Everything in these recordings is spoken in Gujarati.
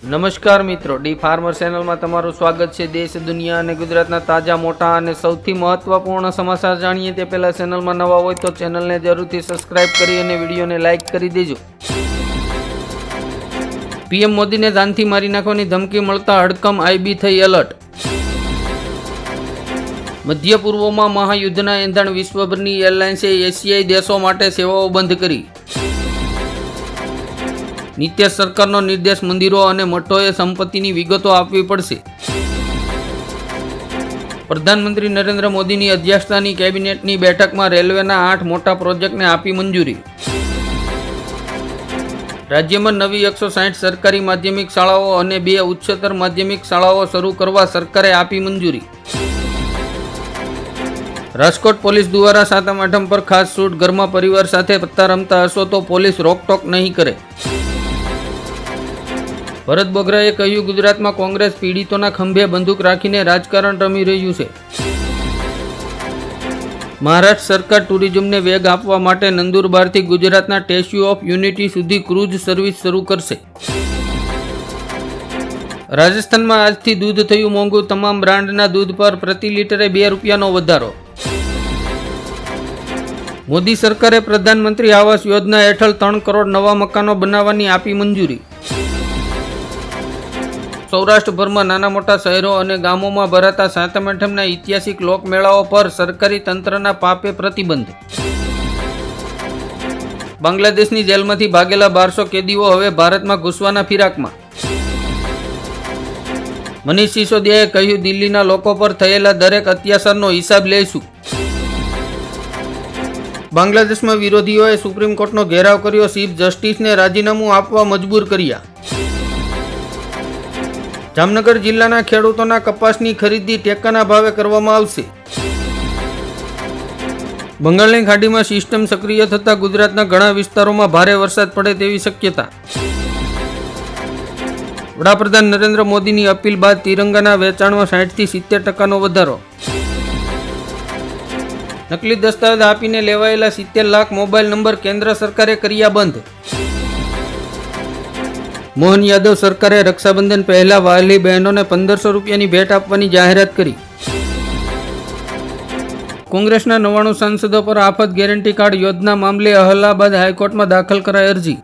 નમસ્કાર મિત્રો, ડી ફાર્મર ચેનલમાં તમારું સ્વાગત છે। દેશ, દુનિયા અને ગુજરાતના તાજા, મોટા અને સૌથી મહત્વપૂર્ણ સમાચાર જાણીએ તે પહેલા ચેનલમાં નવા હોય તો ચેનલને જરૂરથી સબસ્ક્રાઇબ કરી અને વિડીયોને લાઇક કરી દેજો। પીએમ મોદીને જાનથી મારી નાખવાની ધમકી મળતા હડકંપ, આઈબી થઈ એલર્ટ। મધ્ય પૂર્વમાં મહાયુદ્ધના એંધાણ વિશ્વભરની એરલાઇન્સે એશિયાઈ દેશો માટે સેવાઓ બંધ કરી। નીતિશ સરકારનો નિર્દેશ, મંદિરો અને મઠોએ સંપત્તિની વિગતો આપવી પડશે। પ્રધાનમંત્રી નરેન્દ્ર મોદીની અધ્યક્ષતાની કેબિનેટની બેઠકમાં રેલવેના 8 મોટા પ્રોજેક્ટને આપી મંજૂરી। રાજ્યમાં નવી 160 સરકારી માધ્યમિક શાળાઓ અને 2 ઉચ્ચતર માધ્યમિક શાળાઓ શરૂ કરવા સરકારે આપી મંજૂરી। રાજકોટ પોલીસ દ્વારા સાતમ આઠમ પર ખાસ છૂટ, ઘરમાં પરિવાર સાથે પત્તા રમતા હશો તો પોલીસ રોકટોક નહીં કરે। ભરત બોગરાએ કહ્યું, ગુજરાતમાં કોંગ્રેસ પીડિતોના ખંભે બંદૂક રાખીને રાજકારણ રમી રહ્યું છે। મહારાષ્ટ્ર સરકાર ટુરિઝમને વેગ આપવા માટે નંદુરબારથી ગુજરાતના સ્ટેચ્યુ ઓફ યુનિટી સુધી ક્રૂઝ સર્વિસ શરૂ કરશે। રાજસ્થાનમાં આજથી દૂધ થયું મોંઘું, તમામ બ્રાન્ડના દૂધ પર પ્રતિ લીટરે 2 રૂપિયાનો વધારો। મોદી સરકારે પ્રધાનમંત્રી આવાસ યોજના હેઠળ 3 કરોડ નવા મકાનો બનાવવાની આપી મંજૂરી। સૌરાષ્ટ્રભરમાં નાના મોટા શહેરો અને ગામોમાં ભરાતા સાતમ આઠમના ઐતિહાસિક લોકમેળાઓ પર સરકારી તંત્રના પાપે પ્રતિબંધ। બાંગ્લાદેશની જેલમાંથી ભાગેલા 1200 કેદીઓ હવે ભારતમાં ઘૂસવાના ફિરાકમાં। મનીષ સિસોદિયાએ કહ્યું, દિલ્હીના લોકો પર થયેલા દરેક અત્યાચારનો હિસાબ લઈશું। બાંગ્લાદેશમાં વિરોધીઓએ સુપ્રીમ કોર્ટનો ઘેરાવ કર્યો, ચીફ જસ્ટિસને રાજીનામું આપવા મજબૂર કર્યા। જામનગર જિલ્લાના ખેડૂતોના કપાસની ખરીદી ટેકાના ભાવે કરવામાં આવશે। બંગાળની ખાડીમાં સિસ્ટમ સક્રિય થતા ગુજરાતના ઘણા વિસ્તારોમાં ભારે વરસાદ પડે તેવી શક્યતા। વડાપ્રધાન નરેન્દ્ર મોદીની અપીલ બાદ તિરંગાના વેચાણમાં 60 થી 70% વધારો। નકલી દસ્તાવેજ આપીને લેવાયેલા 70 લાખ મોબાઈલ નંબર કેન્દ્ર સરકારે કર્યા બંધ। મોહન યાદવ સરકારે રક્ષાબંધન પહેલા વહાલી બહેનોને 1500 રૂપિયાની ભેટ આપવાની જાહેરાત કરી। કોંગ્રેસના 99 સાંસદો પર આફત ગેરંટી કાર્ડ યોજના મામલે અલ્હાબાદ હાઈકોર્ટમાં દાખલ કરાઈ અરજી।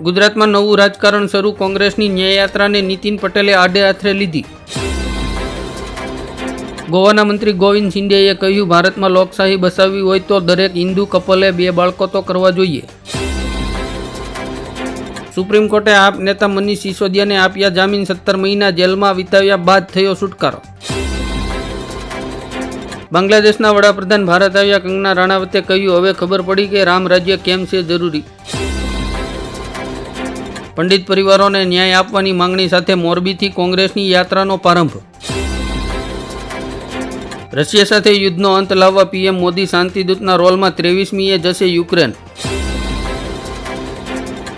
ગુજરાતમાં નવું રાજકારણ શરૂ, કોંગ્રેસની ન્યાયયાત્રાને નીતિન પટેલે આડે હાથે લીધી। ગોવાના મંત્રી ગોવિંદ શિંદેએ કહ્યું, ભારતમાં લોકશાહી બસાવવી હોય તો દરેક હિન્દુ કપલે 2 બાળકો તો કરવા જોઈએ। સુપ્રીમ કોર્ટે આપ નેતા મનીષ સિસોદિયાને આપ્યા જામીન, 17 મહિના જેલમાં વિતાવ્યા બાદ થયો છુટકારો। બાંગ્લાદેશના વડાપ્રધાન ભારત આવ્યા, કંગના રાણાવતે કહ્યું, હવે ખબર પડી કે રામ રાજ્ય કેમ છે જરૂરી। પંડિત પરિવારોને ન્યાય આપવાની માંગણી સાથે મોરબીથી કોંગ્રેસની યાત્રાનો પ્રારંભ। રશિયા સાથે યુદ્ધનો અંત લાવવા પીએમ મોદી શાંતિદૂતના રોલમાં 23મીએ જશે યુક્રેન।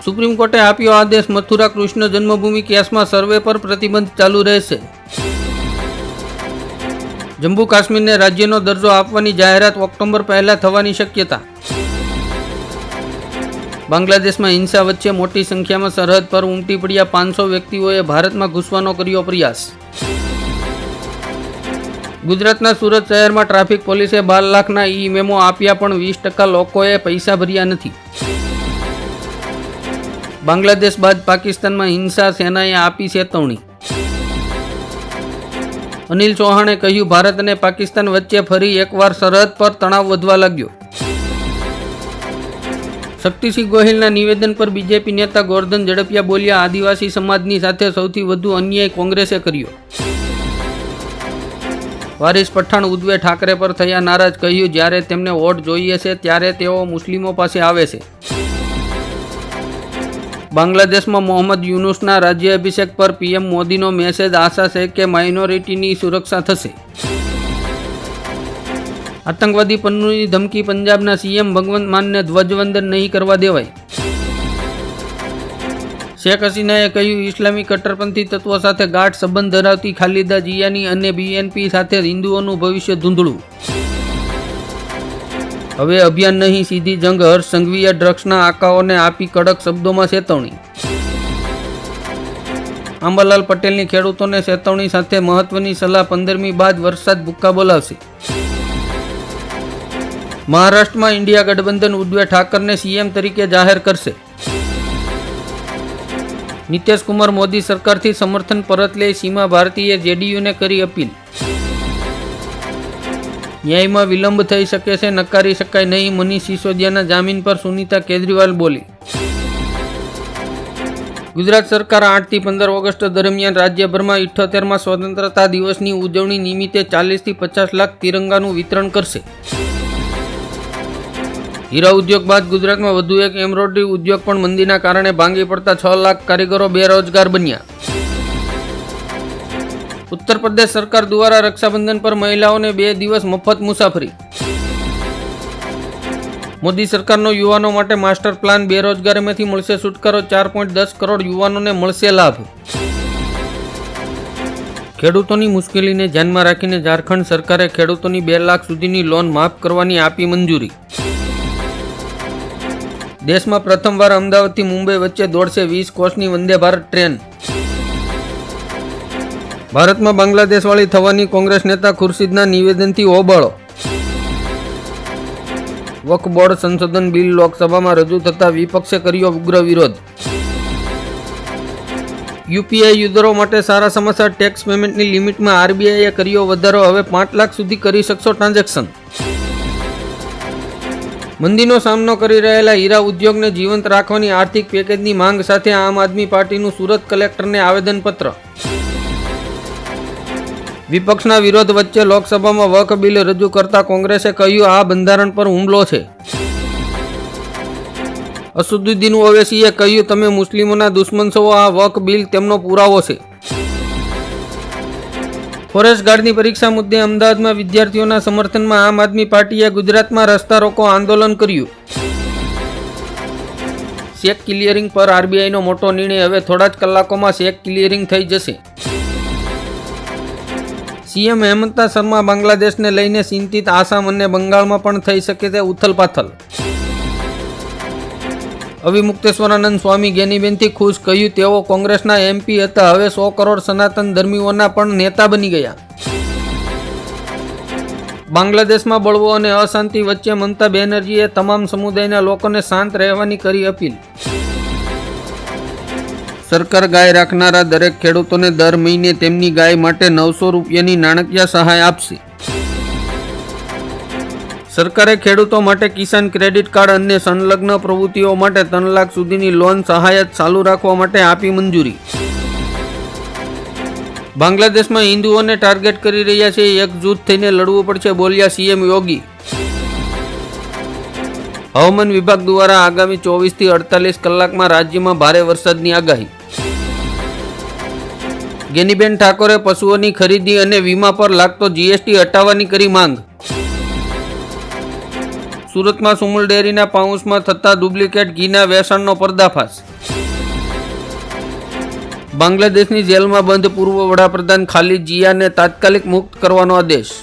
સુપ્રીમ કોર્ટે આપ્યો આદેશ, મથુરા કૃષ્ણ જન્મભૂમિ કેસમાં સર્વે પર પ્રતિબંધ ચાલુ રહેશે। જમ્મુ કાશ્મીરને રાજ્યનો દરજ્જો આપવાની જાહેરાત ઓક્ટોબર પહેલા થવાની શક્યતા। બાંગ્લાદેશમાં હિંસા વચ્ચે મોટી સંખ્યામાં સરહદ પર ઉમટી પડ્યા 500 વ્યક્તિઓએ ભારતમાં ઘૂસવાનો કર્યો પ્રયાસ। ગુજરાતના સુરત શહેરમાં ટ્રાફિક પોલીસે 12 લાખના ઈ મેમો આપ્યા પણ 20% લોકોએ પૈસા ભર્યા નથી। બાંગ્લાદેશ બાદ પાકિસ્તાનમાં હિંસા, સેનાએ આપી ચેતવણી। અનિલ ચૌહાણે કહ્યું, ભારત અને પાકિસ્તાન વચ્ચે ફરી એકવાર સરહદ પર તણાવ વધવા લાગ્યો। શક્તિસિંહ ગોહિલના નિવેદન પર બીજેપી નેતા ગોરધન ઝડપિયા બોલ્યા, આદિવાસી સમાજની સાથે સૌથી વધુ અન્યાય કોંગ્રેસે કર્યો। વારિસ પઠાણ ઉદ્ધવ ઠાકરે પર થયા નારાજ, કહ્યું, જ્યારે તેમને વોટ જોઈએ છે ત્યારે તેઓ મુસ્લિમો પાસે આવે છે। બાંગ્લાદેશમાં મોહમ્મદ યુનુસના રાજ્ય અભિષેક પર પીએમ મોદીનો મેસેજ, આશા છે કે માઇનોરિટીની સુરક્ષા થશે। આતંકવાદી પન્નુની ધમકી, પંજાબના સીએમ ભગવંત માનને ધ્વજવંદન નહીં કરવા દેવાય। શેખ હસીનાએ કહ્યું, ઇસ્લામી કટ્ટરપંથી તત્વો સાથે ગાઢ સંબંધ ધરાવતી ખાલિદા જિયાની અને બીએનપી સાથે હિન્દુઓનું ભવિષ્ય ધૂંધળું। હવે અભિયાન નહીં સીધી જંગ, હર્ષ સંઘવીએ ડ્રગ્સના આકાઓને આપી કડક શબ્દોમાં ચેતવણી। આંબાલાલ પટેલની ખેડૂતોને ચેતવણી સાથે મહત્વની સલાહ, 15મી બાદ વરસાદ ભૂક્કા બોલાવશે. મહારાષ્ટ્રમાં ઇન્ડિયા ગઠબંધન ઉદ્ધવ ઠાકરેને સીએમ તરીકે જાહેર કરશે. નીતિશ કુમાર મોદી સરકારથી સમર્થન પરત લે, સીમા ભારતીએ જેડીયુને કરી અપીલ. ન્યાયમાં વિલંબ થઈ શકે છે, નકારી શકાય નહીં. મનીષ સિસોદિયાના જામીન પર સુનીતા કેજરીવાલ બોલી. ગુજરાત સરકાર 8 થી 15 ઓગસ્ટ દરમિયાન રાજ્યભરમાં 78મા સ્વતંત્રતા દિવસની ઉજવણી નિમિત્તે 40 થી 50 લાખ તિરંગાનું વિતરણ કરશે. હીરા ઉદ્યોગ બાદ ગુજરાતમાં વધુ એક એમ્બ્રોઇડરી ઉદ્યોગ પણ મંદીના કારણે ભાંગી પડતા 6 લાખ કારીગરો બેરોજગાર બન્યા. ઉત્તર પ્રદેશ સરકાર દ્વારા રક્ષાબંધન પર મહિલાઓને 2 દિવસ મફત મુસાફરી. મોદી સરકારનો યુવાનો માટે માસ્ટર પ્લાન, બેરોજગારીમાંથી મળશે છુટકારો, 4.10 કરોડ યુવાનોને મળશે લાભ. ખેડૂતોની મુશ્કેલીને ધ્યાનમાં રાખીને ઝારખંડ સરકારે ખેડૂતોની 2 લાખ સુધીની લોન માફ કરવાની આપી મંજૂરી. દેશમાં પ્રથમવાર અમદાવાદથી મુંબઈ વચ્ચે દોડશે 20 કોચની વંદે ભારત ટ્રેન. ભારતમાં બાંગ્લાદેશવાળી થવાની કોંગ્રેસ નેતા ખુરશીદના નિવેદનથી હોબાળો. વક્ફ બોર્ડ સંશોધન બિલ લોકસભામાં રજૂ થતા વિપક્ષે કર્યો ઉગ્ર વિરોધ. યુપીઆઈ યુઝરો માટે સારા સમાચાર, ટેક્સ પેમેન્ટની લિમિટમાં આરબીઆઈએ કર્યો વધારો, હવે 5 લાખ સુધી કરી શકશો ટ્રાન્ઝેક્શન. મંદીનો સામનો કરી રહેલા હીરા ઉદ્યોગને જીવંત રાખવાની આર્થિક પેકેજની માંગ સાથે આમ આદમી પાર્ટીનું સુરત કલેક્ટરને આવેદનપત્ર. વિપક્ષના વિરોધ વચ્ચે લોકસભામાં વક્ફ બિલ રજૂ કરતા કોંગ્રેસે કહ્યું આ બંધારણ પર હુમલો છે. અસદુદ્દીન ઓવૈસીએ કહ્યું તમે મુસ્લિમોના દુશ્મન છો, આ વક્ફ બિલ તેમનો પુરાવો છે. ફોરેસ્ટ ગાર્ડની પરીક્ષા મુદ્દે અમદાવાદમાં વિદ્યાર્થીઓના સમર્થનમાં આમ આદમી પાર્ટીએ ગુજરાતમાં રસ્તા રોકો આંદોલન કર્યું. ચેક ક્લિયરિંગ પર આરબીઆઈનો મોટો નિર્ણય, હવે થોડા જ કલાકોમાં ચેક ક્લિયરિંગ થઈ જશે. સીએમ હેમંત શર્મા બાંગ્લાદેશને લઈને ચિંતિત, આસામ અને બંગાળમાં પણ થઈ શકે છે ઉથલપાથલ. અવિમુક્તેશ્વરાનંદ સ્વામી જ્ઞાનીબેનથી ખુશ, કહ્યું તેઓ કોંગ્રેસના એમપી હતા, હવે 100 કરોડ સનાતન ધર્મીઓના પણ નેતા બની ગયા. બાંગ્લાદેશમાં બળવો અને અશાંતિ વચ્ચે મમતા બેનર્જીએ તમામ સમુદાયના લોકોને શાંત રહેવાની કરી અપીલ. સરકાર ગાય રાખનારા દરેક ખેડૂતોને દર મહિને તેમની ગાય માટે 900 રૂપિયાની નાણાકીય સહાય આપશે. સરકારે ખેડૂતો માટે કિસાન ક્રેડિટ કાર્ડ અને સંલગ્ન પ્રવૃત્તિઓ માટે 3 લાખ સુધીની લોન સહાયત ચાલુ રાખવા માટે આપી મંજૂરી. બાંગ્લાદેશમાં હિન્દુઓને ટાર્ગેટ કરી રહ્યા છે, એકજૂથ થઈને લડવું પડશે, બોલ્યા સીએમ યોગી. હવામાન વિભાગ દ્વારા આગામી 24 થી 48 કલાકમાં રાજ્યમાં ભારે વરસાદની આગાહી. ગેનીબેન ઠાકોરે પશુઓની ખરીદી અને વીમા પર લાગતો જીએસટી હટાવવાની કરી માંગ. સુરતમાં સુમુલ ડેરીના પાઉચમાં થતા ડુપ્લિકેટ ઘીના વેચાણનો પર્દાફાશ. બાંગ્લાદેશની જેલમાં બંધ પૂર્વ વડાપ્રધાન ખાલિદ જિયાને તાત્કાલિક મુક્ત કરવાનો આદેશ.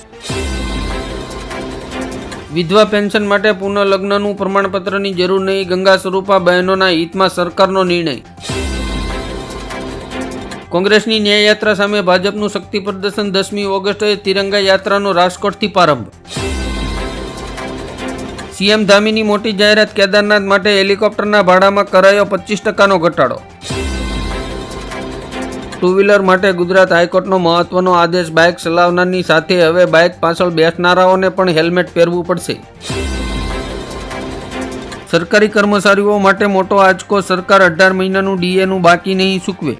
વિધવા પેન્શન માટે પુનઃલગ્નનું પ્રમાણપત્રની જરૂર નહીં, ગંગા સ્વરૂપા બહેનોના હિતમાં સરકારનો નિર્ણય. કોંગ્રેસની ન્યાયયાત્રા સામે ભાજપનું શક્તિ પ્રદર્શન, 10મી ઓગસ્ટે તિરંગા યાત્રાનો રાજકોટથી પ્રારંભ. સીએમ ધામીની મોટી જાહેરાત, કેદારનાથ માટે હેલિકોપ્ટરના ભાડામાં કરાયો 25% ઘટાડો. ટુ વ્હીલર માટે ગુજરાત હાઈકોર્ટનો મહત્વનો આદેશ, બાઇક ચલાવનારની સાથે હવે બાઇક પાછળ બેસનારાઓને પણ હેલ્મેટ પહેરવું પડશે. સરકારી કર્મચારીઓ માટે મોટો આંચકો, સરકાર 18 મહિનાનું ડીએનું બાકી નહીં ચૂકવે.